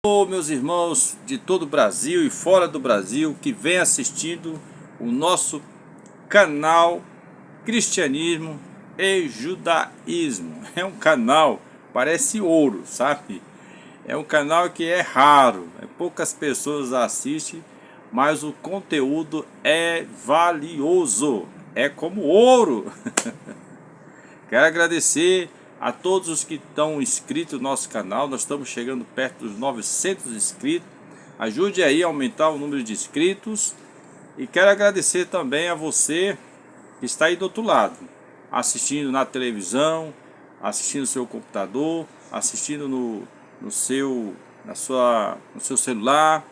Alô, meus irmãos de todo o Brasil e fora do Brasil que vem assistindo o nosso canal Cristianismo e Judaísmo. É um canal, parece ouro, sabe? É um canal que é raro, poucas pessoas assistem, mas o conteúdo é valioso, é como ouro. Quero agradecer a todos os que estão inscritos no nosso canal. Nós estamos chegando perto dos 900 inscritos. Ajude aí a aumentar o número de inscritos. E quero agradecer também a você que está aí do outro lado, assistindo na televisão, assistindo no seu computador, assistindo no seu celular.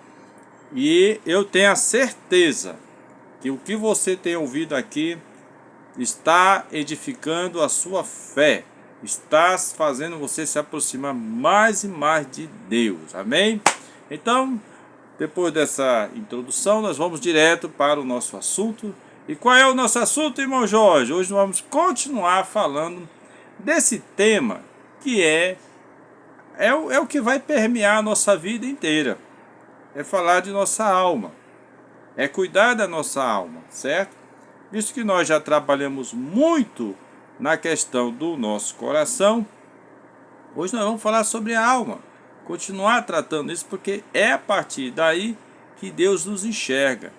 E eu tenho a certeza que o que você tem ouvido aqui está edificando a sua fé, está fazendo você se aproximar mais e mais de Deus, amém? Então, depois dessa introdução, nós vamos direto para o nosso assunto. E qual é o nosso assunto, irmão Jorge? Hoje nós vamos continuar falando desse tema que é o que vai permear a nossa vida inteira. É falar de nossa alma, é cuidar da nossa alma, certo? Visto que nós já trabalhamos muito na questão do nosso coração, hoje nós vamos falar sobre a alma. Continuar tratando isso, porque é a partir daí que Deus nos enxerga.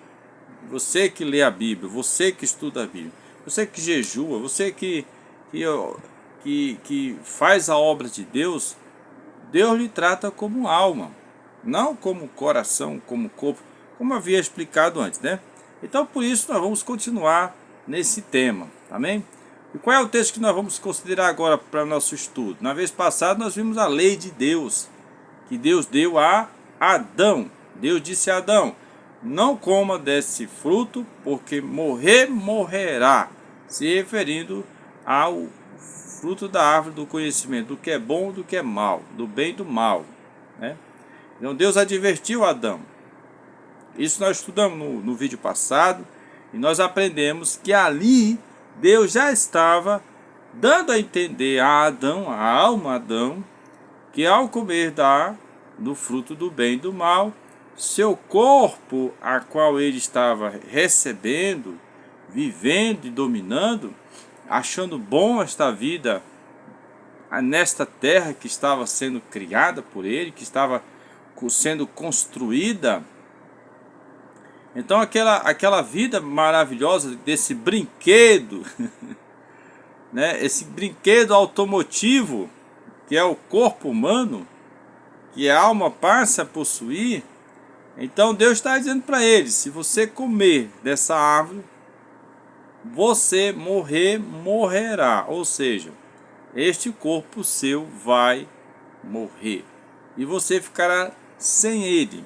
Você que lê a Bíblia, você que estuda a Bíblia, você que jejua, você que faz a obra de Deus, Deus lhe trata como alma, não como coração, como corpo, como havia explicado antes, né? Então, por isso, nós vamos continuar nesse tema, amém? E qual é o texto que nós vamos considerar agora para o nosso estudo? Na vez passada, nós vimos a lei de Deus, que Deus deu a Adão. Deus disse a Adão: não coma desse fruto, porque morrerá, se referindo ao fruto da árvore do conhecimento, do que é bom e do que é mal, do bem e do mal, né? Então, Deus advertiu Adão. Isso nós estudamos no vídeo passado, e nós aprendemos que ali Deus já estava dando a entender a Adão, a alma Adão, que ao comer do fruto do bem e do mal, seu corpo, a qual ele estava recebendo, vivendo e dominando, achando bom esta vida nesta terra que estava sendo criada por ele, que estava sendo construída. Então aquela vida maravilhosa desse brinquedo, né? Esse brinquedo automotivo, que é o corpo humano, que a alma passa a possuir. Então Deus está dizendo para ele: se você comer dessa árvore, você morrerá. Ou seja, este corpo seu vai morrer. E você ficará sem ele.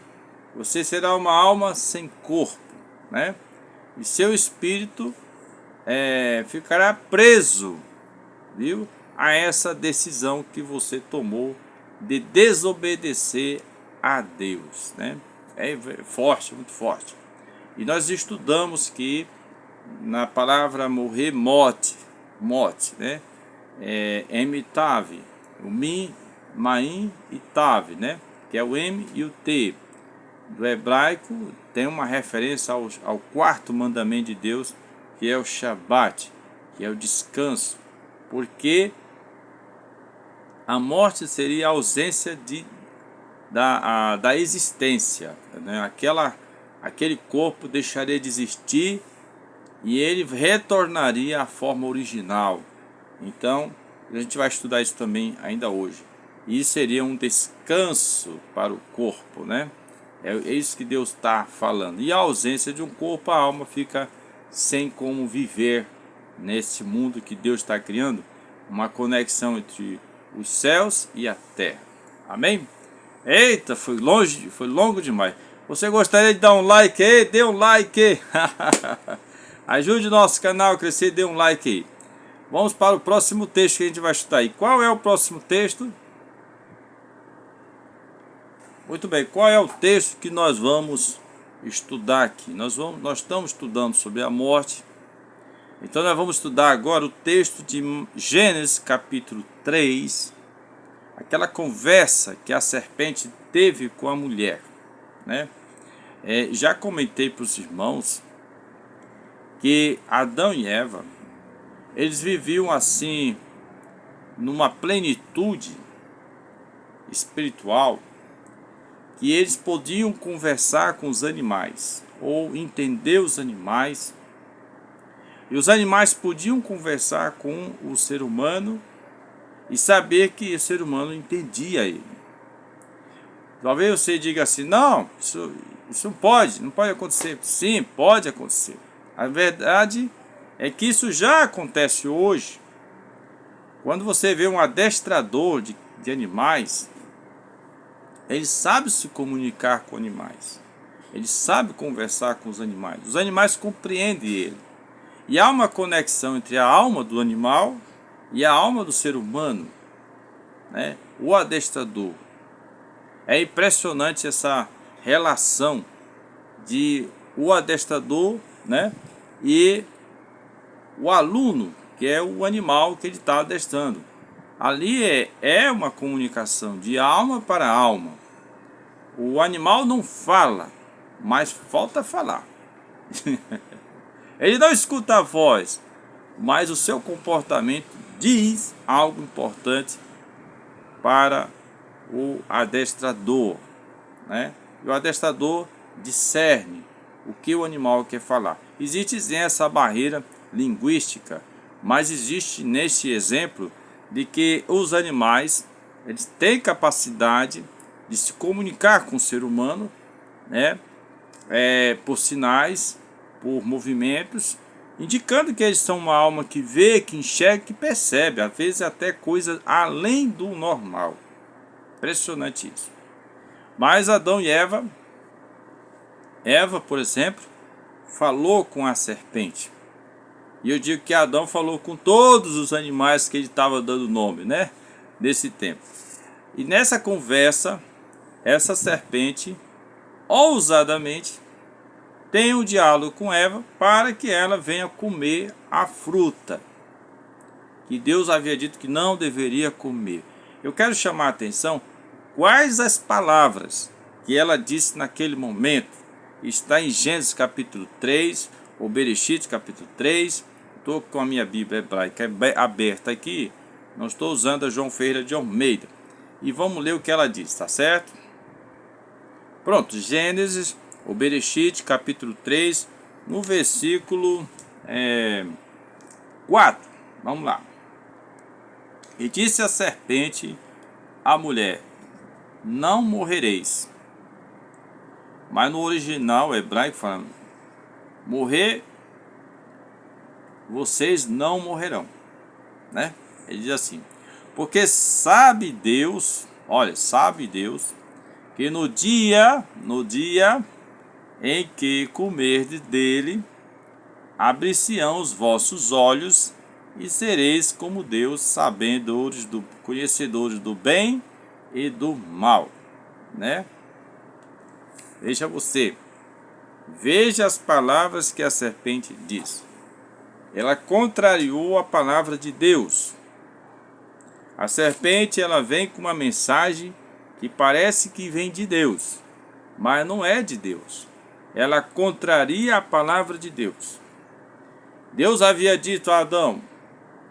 Você será uma alma sem corpo, né? E seu espírito ficará preso, viu? A essa decisão que você tomou de desobedecer a Deus, né? É forte, muito forte. E nós estudamos que na palavra morrer, morte, né? M tave, o min, maim e tave, né? Que é o M e o T. Do hebraico tem uma referência ao quarto mandamento de Deus, que é o Shabat, que é o descanso, porque a morte seria a ausência da existência, né? Aquele corpo deixaria de existir e ele retornaria à forma original. Então a gente vai estudar isso também ainda hoje. E isso seria um descanso para o corpo, né? É isso que Deus está falando. E a ausência de um corpo, a alma fica sem como viver nesse mundo que Deus está criando, uma conexão entre os céus e a terra. Amém? Eita, foi longo demais. Você gostaria de dar um like aí? Dê um like aí. Ajude o nosso canal a crescer, dê um like aí. Vamos para o próximo texto que a gente vai estudar. E qual é o próximo texto? Muito bem, qual é o texto que nós vamos estudar aqui? Nós estamos estudando sobre a morte. Então nós vamos estudar agora o texto de Gênesis capítulo 3. aquela conversa que a serpente teve com a mulher, né? Já comentei para os irmãos que Adão e Eva, eles viviam assim, numa plenitude espiritual, que eles podiam conversar com os animais, ou entender os animais, e os animais podiam conversar com o ser humano, e saber que o ser humano entendia ele. Talvez você diga assim, não, isso não pode acontecer. Sim, pode acontecer. A verdade é que isso já acontece hoje. Quando você vê um adestrador de animais, ele sabe se comunicar com animais. Ele sabe conversar com os animais. Os animais compreendem ele. E há uma conexão entre a alma do animal e a alma do ser humano, né? O adestrador. É impressionante essa relação de o adestrador, né? E o aluno, que é o animal que ele está adestrando. Ali é uma comunicação de alma para alma. O animal não fala, mas falta falar. Ele não escuta a voz, mas o seu comportamento diz algo importante para o adestrador, né? E o adestrador discerne o que o animal quer falar. Existe sim essa barreira linguística, mas existe neste exemplo de que os animais, eles têm capacidade de se comunicar com o ser humano, né? Por sinais, por movimentos, indicando que eles são uma alma que vê, que enxerga, que percebe, às vezes até coisas além do normal. Impressionante isso. Mas Adão e Eva, por exemplo, falou com a serpente. E eu digo que Adão falou com todos os animais que ele estava dando nome, né? Nesse tempo. E nessa conversa, essa serpente, ousadamente, tem um diálogo com Eva para que ela venha comer a fruta que Deus havia dito que não deveria comer. Eu quero chamar a atenção quais as palavras que ela disse naquele momento. Está em Gênesis capítulo 3, ou Bereshit capítulo 3. Estou com a minha Bíblia hebraica aberta aqui. Não estou usando a João Ferreira de Almeida. E vamos ler o que ela diz, tá certo? Pronto, Gênesis, ou Bereshit capítulo 3, no versículo 4. Vamos lá. E disse a serpente à mulher: não morrereis. Mas no original hebraico fala: morrer, vocês não morrerão, né? Ele diz assim: porque sabe Deus, olha, sabe Deus, que no dia em que comerdes dele, abrir-se-ão os vossos olhos, e sereis como Deus, conhecedores do bem e do mal, né? Veja você, veja as palavras que a serpente diz. Ela contrariou a palavra de Deus. A serpente, ela vem com uma mensagem que parece que vem de Deus, mas não é de Deus. Ela contraria a palavra de Deus. Deus havia dito a Adão: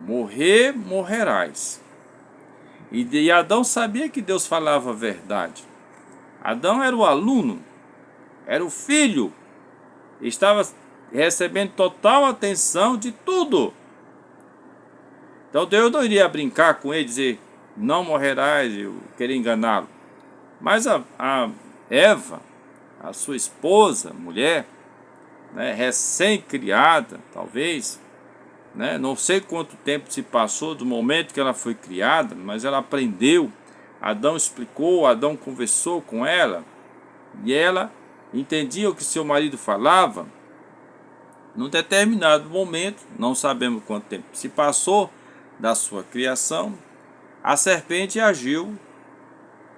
morrerás. E Adão sabia que Deus falava a verdade. Adão era o aluno, era o filho, estava recebendo total atenção de tudo. Então Deus não iria brincar com ele e dizer: não morrerás, eu queria enganá-lo. Mas a Eva, a sua esposa, mulher, né, recém-criada, talvez, né, não sei quanto tempo se passou do momento que ela foi criada, mas ela aprendeu. Adão explicou, Adão conversou com ela, e ela entendia o que seu marido falava. Num determinado momento, não sabemos quanto tempo se passou da sua criação, a serpente agiu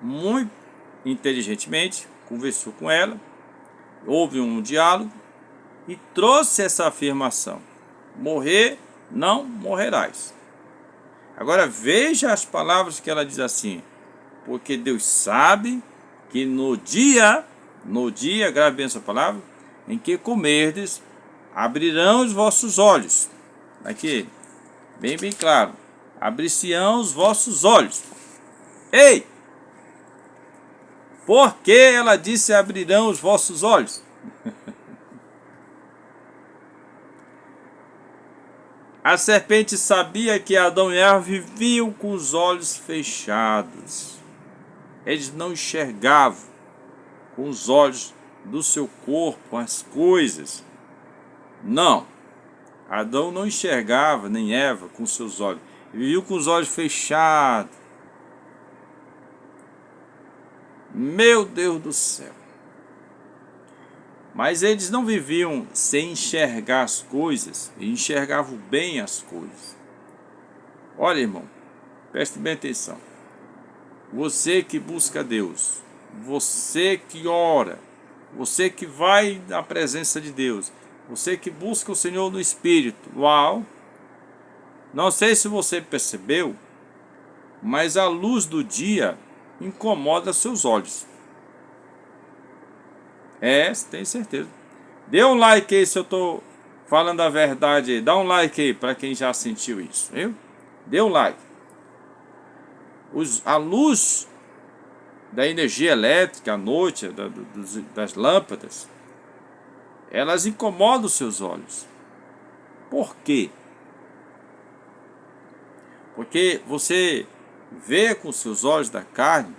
muito inteligentemente, conversou com ela, houve um diálogo e trouxe essa afirmação: morrer, não morrerás. Agora veja as palavras que ela diz assim: porque Deus sabe que no dia, grave bem essa palavra, em que comerdes, abrirão os vossos olhos. Aqui, bem claro. Abrir-se-ão os vossos olhos. Ei! Por que ela disse abrirão os vossos olhos? A serpente sabia que Adão e Eva viviam com os olhos fechados. Eles não enxergavam com os olhos do seu corpo as coisas. Não. Adão não enxergava, nem Eva, com seus olhos. Viviam com os olhos fechados. Meu Deus do céu. Mas eles não viviam sem enxergar as coisas, e enxergavam bem as coisas. Olha, irmão, preste bem atenção. Você que busca Deus, você que ora, você que vai na presença de Deus, você que busca o Senhor no Espírito, uau! Não sei se você percebeu, mas a luz do dia incomoda seus olhos. Tem certeza. Dê um like aí se eu estou falando a verdade aí. Dá um like aí para quem já sentiu isso, viu? Dê um like. A luz da energia elétrica à noite, das lâmpadas, elas incomodam os seus olhos. Por quê? Porque você vê com os seus olhos da carne,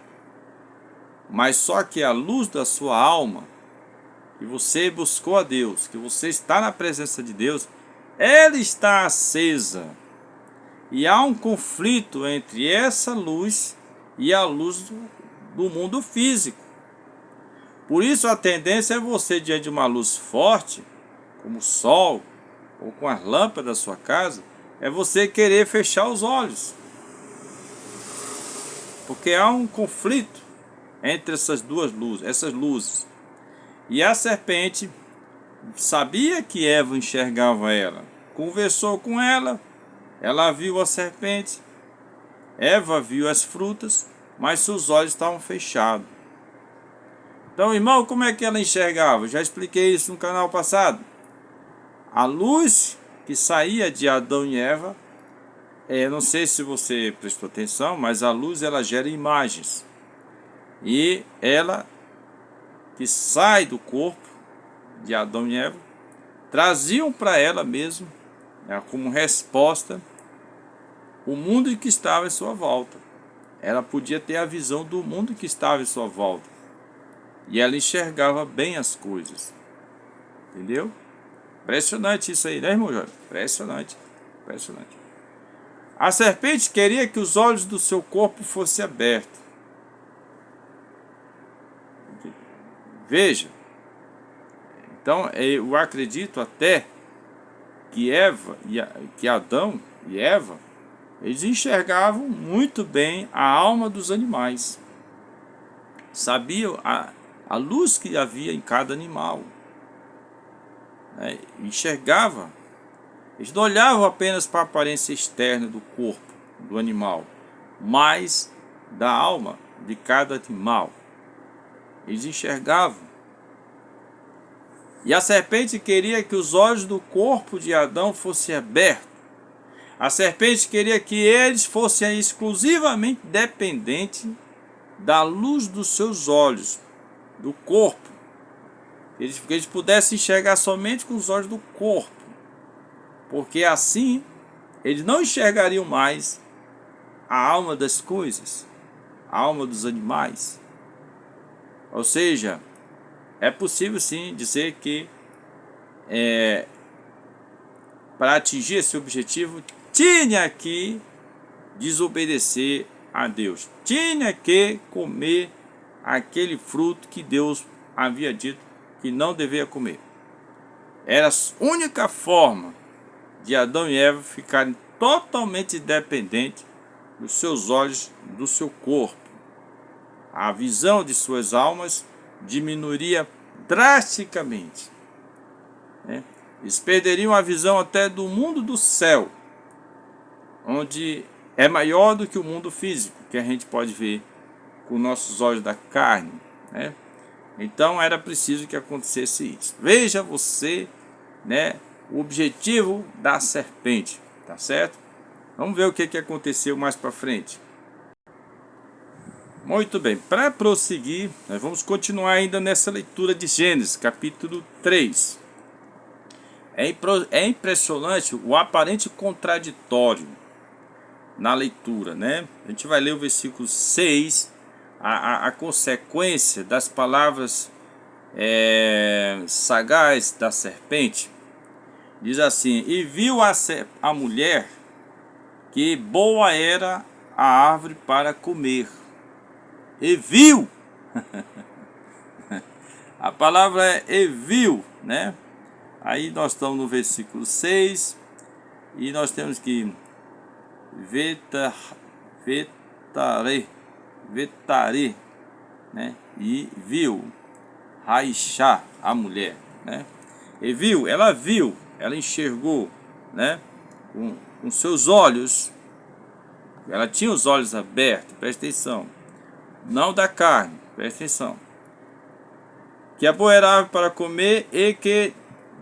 mas só que a luz da sua alma, que você buscou a Deus, que você está na presença de Deus, ela está acesa. E há um conflito entre essa luz e a luz do mundo físico. Por isso a tendência é você, diante de uma luz forte, como o sol, ou com as lâmpadas da sua casa, é você querer fechar os olhos. Porque há um conflito entre essas duas luzes. E a serpente sabia que Eva enxergava ela. Conversou com ela, ela viu a serpente, Eva viu as frutas, mas seus olhos estavam fechados. Então, irmão, como é que ela enxergava? Já expliquei isso no canal passado. A luz que saía de Adão e Eva, não sei se você prestou atenção, mas a luz ela gera imagens. E ela que sai do corpo de Adão e Eva, traziam para ela mesmo, como resposta, o mundo que estava em sua volta. Ela podia ter a visão do mundo que estava em sua volta. E ela enxergava bem as coisas. Entendeu? Impressionante isso aí, né, irmão Jorge? Impressionante. A serpente queria que os olhos do seu corpo fossem abertos. Veja, então eu acredito até que Adão e Eva, eles enxergavam muito bem a alma dos animais. Sabiam a luz que havia em cada animal. Enxergava. Eles não olhavam apenas para a aparência externa do corpo do animal, mas da alma de cada animal. Eles enxergavam. E a serpente queria que os olhos do corpo de Adão fossem abertos. A serpente queria que eles fossem exclusivamente dependentes da luz dos seus olhos, do corpo. Que eles pudessem enxergar somente com os olhos do corpo. Porque assim, eles não enxergariam mais a alma das coisas, a alma dos animais. Ou seja, é possível sim dizer que para atingir esse objetivo tinha que desobedecer a Deus, tinha que comer aquele fruto que Deus havia dito que não devia comer. Era a única forma de Adão e Eva ficarem totalmente dependentes dos seus olhos, do seu corpo. A visão de suas almas diminuiria drasticamente. Eles perderiam a visão até do mundo do céu, onde é maior do que o mundo físico, que a gente pode ver com nossos olhos da carne, né? Então era preciso que acontecesse isso. Veja você, né, o objetivo da serpente, tá certo? Vamos ver o que aconteceu mais para frente. Muito bem, para prosseguir, nós vamos continuar ainda nessa leitura de Gênesis, capítulo 3. É impressionante o aparente contraditório na leitura, né? A gente vai ler o versículo 6, a consequência das palavras sagaz da serpente. Diz assim: e viu a mulher que boa era a árvore para comer. E viu. A palavra é e viu, né? Aí nós estamos no versículo 6 e nós temos que vetare, né? E viu Raishá, a mulher, né? E viu, ela enxergou, né? Com seus olhos, ela tinha os olhos abertos, presta atenção, não da carne, presta atenção, que a boa era árvore para comer e que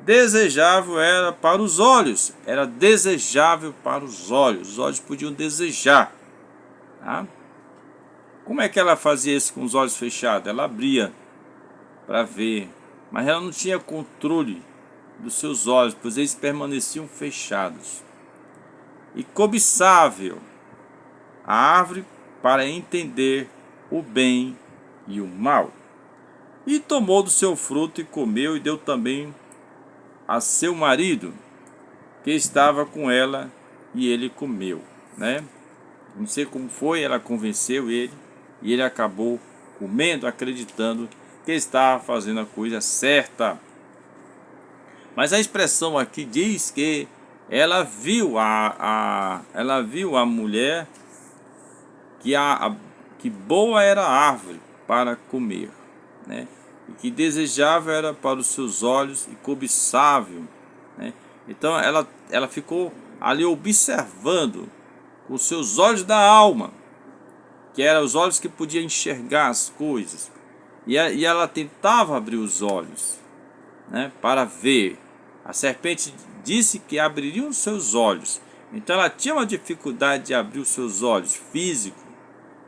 desejável era para os olhos, era desejável para os olhos podiam desejar, tá? Como é que ela fazia isso com os olhos fechados? Ela abria para ver, mas ela não tinha controle dos seus olhos, pois eles permaneciam fechados. E cobiçável a árvore para entender o bem e o mal. E tomou do seu fruto e comeu, e deu também a seu marido, que estava com ela, e ele comeu, né? Não sei como foi, ela convenceu ele, e ele acabou comendo, acreditando que estava fazendo a coisa certa. Mas a expressão aqui diz que ela viu ela viu a mulher que boa era a árvore para comer, né? E que desejável era para os seus olhos e cobiçável, né? Então ela ficou ali observando com os seus olhos da alma, que eram os olhos que podiam enxergar as coisas, e ela tentava abrir os olhos, né, para ver. A serpente disse que abriria os seus olhos, então ela tinha uma dificuldade de abrir os seus olhos físicos.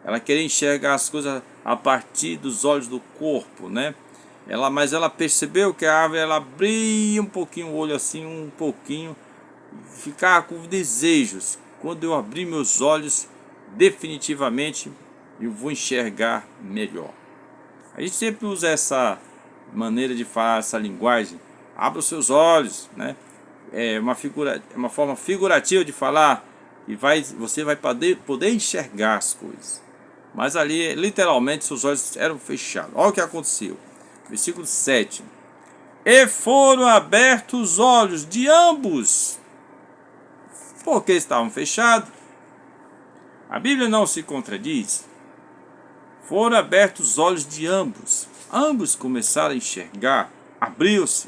Ela queria enxergar as coisas a partir dos olhos do corpo, né? Mas ela percebeu que a árvore, ela abria um pouquinho o olho assim, um pouquinho, ficava com desejos. Quando eu abrir meus olhos, definitivamente eu vou enxergar melhor. A gente sempre usa essa maneira de falar, essa linguagem. Abra os seus olhos, né? É uma forma figurativa de falar, e você vai poder enxergar as coisas. Mas ali, literalmente, seus olhos eram fechados. Olha o que aconteceu. Versículo 7. E foram abertos os olhos de ambos, porque estavam fechados. A Bíblia não se contradiz. Foram abertos os olhos de ambos. Ambos começaram a enxergar, abriu-se.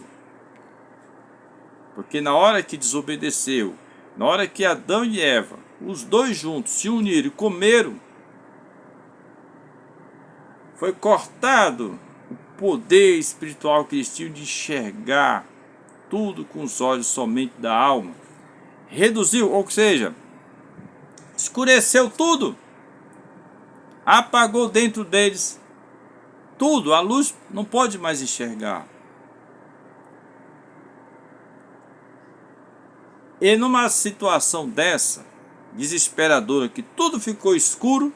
Porque na hora que desobedeceu, na hora que Adão e Eva, os dois juntos, se uniram e comeram, foi cortado o poder espiritual que eles tinham de enxergar tudo com os olhos somente da alma. Reduziu, ou seja, escureceu tudo. Apagou dentro deles tudo. A luz não pode mais enxergar. E numa situação dessa, desesperadora, que tudo ficou escuro,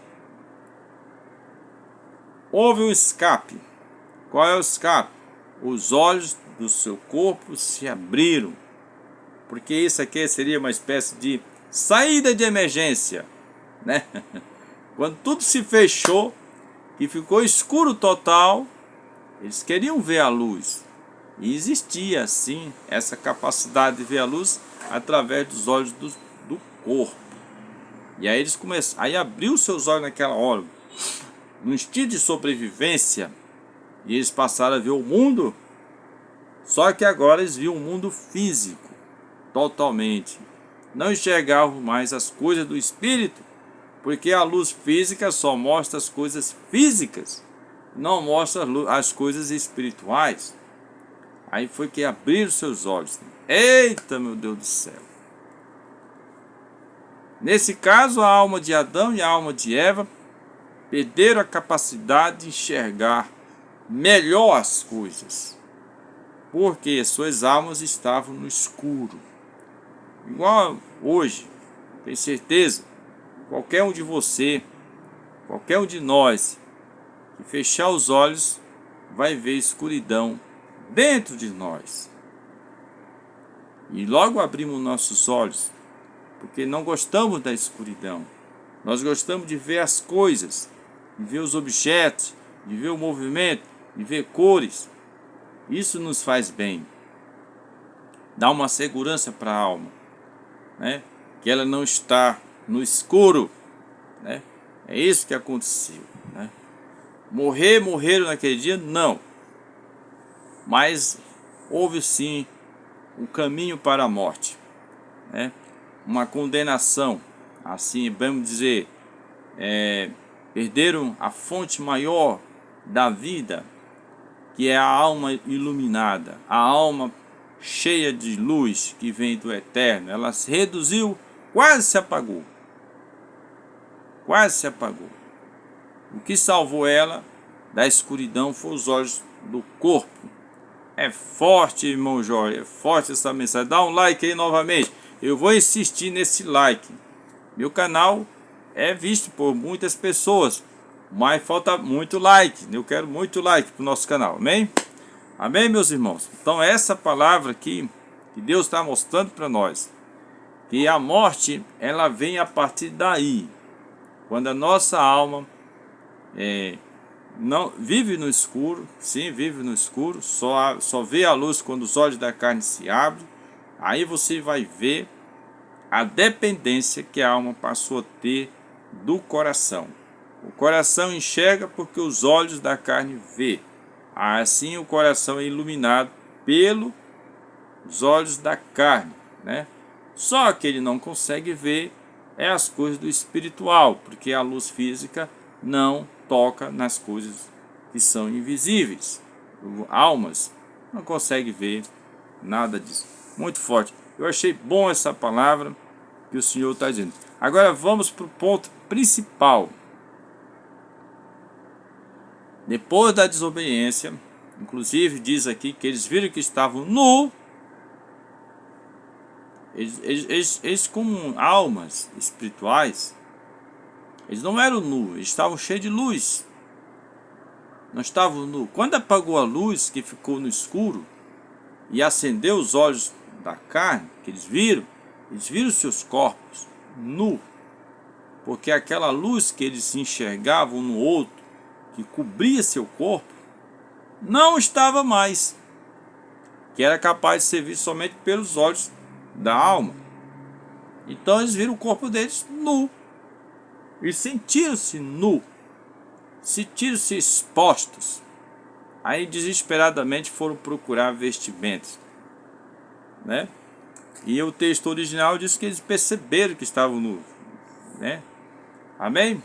houve um escape. Qual é o escape? Os olhos do seu corpo se abriram. Porque isso aqui seria uma espécie de saída de emergência, né? Quando tudo se fechou e ficou escuro total, eles queriam ver a luz. E existia, sim, essa capacidade de ver a luz através dos olhos do corpo. E aí eles começaram, aí abriu seus olhos naquela hora, no instinto de sobrevivência, e eles passaram a ver o mundo. Só que agora eles viam o mundo físico, totalmente. Não enxergavam mais as coisas do espírito, Porque a luz física só mostra as coisas físicas, não mostra as coisas espirituais. Aí foi que abriram seus olhos. Eita, meu Deus do céu! Nesse caso, a alma de Adão e a alma de Eva perderam a capacidade de enxergar melhor as coisas, porque suas almas estavam no escuro. Igual hoje, tenho certeza, qualquer um de você, qualquer um de nós, que fechar os olhos, vai ver escuridão dentro de nós. E logo abrimos nossos olhos, porque não gostamos da escuridão. Nós gostamos de ver as coisas, de ver os objetos, de ver o movimento, de ver cores. Isso nos faz bem. Dá uma segurança para a alma, né? Que ela não está no escuro, né? É isso que aconteceu, né? Morreram naquele dia? Não. Mas houve sim um caminho para a morte, né? Uma condenação, assim, vamos dizer, perderam a fonte maior da vida, que é a alma iluminada, a alma cheia de luz que vem do eterno. Ela se reduziu, quase se apagou. Quase se apagou. O que salvou ela da escuridão foi os olhos do corpo. É forte, irmão Jorge, é forte essa mensagem. Dá um like aí novamente. Eu vou insistir nesse like. Meu canal é visto por muitas pessoas, mas falta muito like. Eu quero muito like para o nosso canal, amém? Amém, meus irmãos? Então essa palavra aqui, que Deus está mostrando para nós, que a morte, ela vem a partir daí. Quando a nossa alma não vive no escuro, sim, vive no escuro, só vê a luz quando os olhos da carne se abrem. Aí você vai ver a dependência que a alma passou a ter do coração. O coração enxerga porque os olhos da carne vê. Assim o coração é iluminado pelos olhos da carne, né? Só que ele não consegue ver as coisas do espiritual, porque a luz física não toca nas coisas que são invisíveis. Almas não consegue ver nada disso. Muito forte. Eu achei bom essa palavra que o Senhor está dizendo. Agora vamos para o ponto principal. Depois da desobediência, inclusive diz aqui que eles viram que estavam nus. Eles como almas espirituais, eles não eram nus, eles estavam cheios de luz. Não estavam nus. Quando apagou a luz, que ficou no escuro, e acendeu os olhos da carne, que eles viram seus corpos nus. Porque aquela luz que eles enxergavam um no outro, que cobria seu corpo, não estava mais. Que era capaz de ser visto somente pelos olhos da alma. Então eles viram o corpo deles nu. E sentiram-se nu. Sentiram-se expostos. Aí desesperadamente foram procurar vestimentas, né? E o texto original diz que eles perceberam que estavam nus, né? Amém?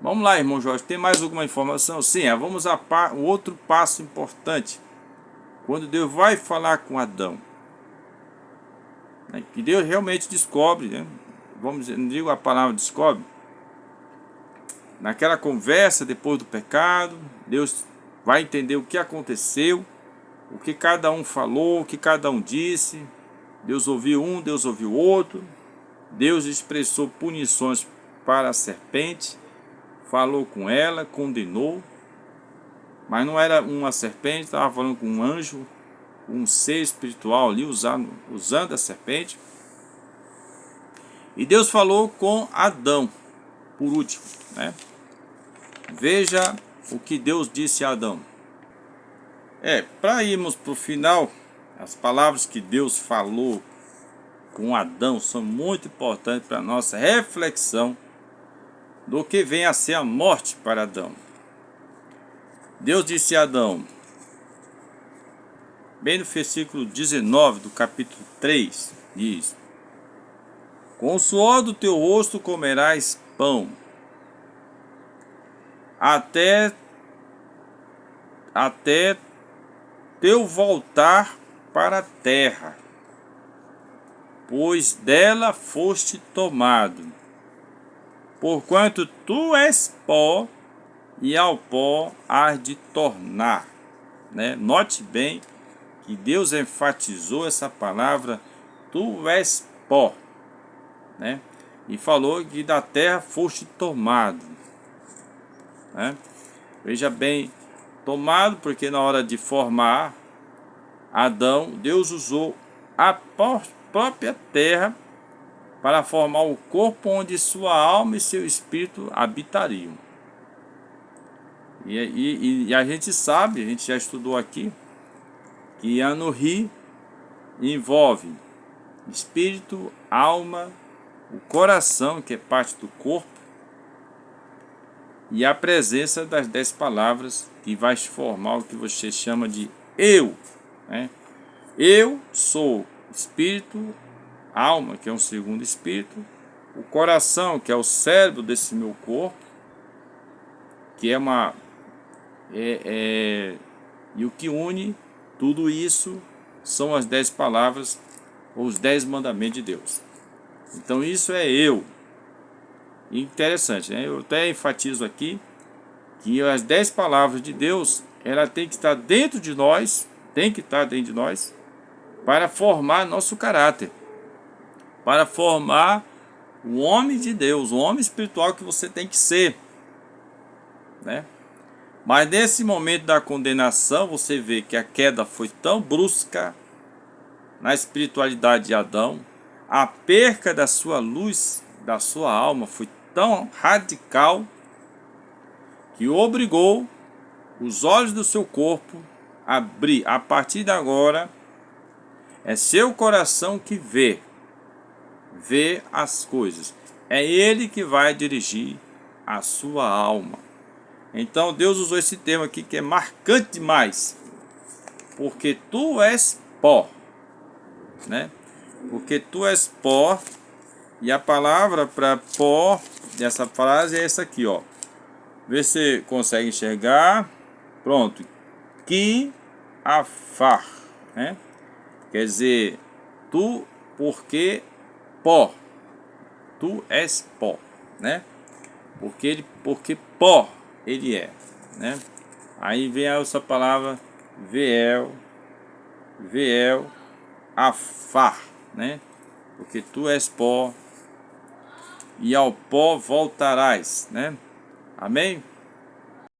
Vamos lá, irmão Jorge, tem mais alguma informação? Sim, vamos a um outro passo importante. Quando Deus vai falar com Adão, né? Que Deus realmente descobre, né? Vamos dizer, não digo a palavra descobre. Naquela conversa depois do pecado, Deus vai entender o que aconteceu, o que cada um falou, o que cada um disse. Deus ouviu um, Deus ouviu o outro. Deus expressou punições para a serpente, falou com ela, condenou. Mas não era uma serpente, estava falando com um anjo, um ser espiritual ali, usando a serpente. E Deus falou com Adão, por último, né? Veja o que Deus disse a Adão. Para irmos para o final, as palavras que Deus falou com Adão são muito importantes para a nossa reflexão do que vem a ser a morte para Adão. Deus disse a Adão, bem no versículo 19 do capítulo 3, diz: com o suor do teu rosto comerás pão, até teu voltar para a terra, pois dela foste tomado. Porquanto tu és pó, e ao pó hás de tornar. Né? Note bem que Deus enfatizou essa palavra, tu és pó, né? E falou que da terra foste tomado, né? Veja bem, tomado, porque na hora de formar Adão, Deus usou a própria terra para formar o corpo onde sua alma e seu espírito habitariam. E a gente sabe, a gente já estudou aqui, que Anuhi envolve espírito, alma, o coração, que é parte do corpo, e a presença das 10 palavras que vai formar o que você chama de eu, né? Eu sou espírito, alma, que é um segundo espírito, o coração, que é o cérebro desse meu corpo, que é uma e o que une tudo isso são as 10 palavras ou os 10 mandamentos de Deus. Então isso é eu. Interessante, né? Eu até enfatizo aqui que as 10 palavras de Deus, ela tem que estar dentro de nós, para formar nosso caráter, para formar o homem de Deus, o homem espiritual que você tem que ser, né? Mas nesse momento da condenação, você vê que a queda foi tão brusca na espiritualidade de Adão, a perca da sua luz, da sua alma, foi tão radical que obrigou os olhos do seu corpo a abrir. A partir de agora, é seu coração que vê as coisas. É ele que vai dirigir a sua alma. Então Deus usou esse termo aqui que é marcante demais. Porque tu és pó, né? Porque tu és pó. E a palavra para pó dessa frase é essa aqui, ó. Vê se você consegue enxergar. Pronto. Que afar, né? Quer dizer, tu, porque pó. Tu és pó, né? Porque pó ele é, né? Aí vem essa palavra Veel, afar, né? Porque tu és pó e ao pó voltarás, né? Amém?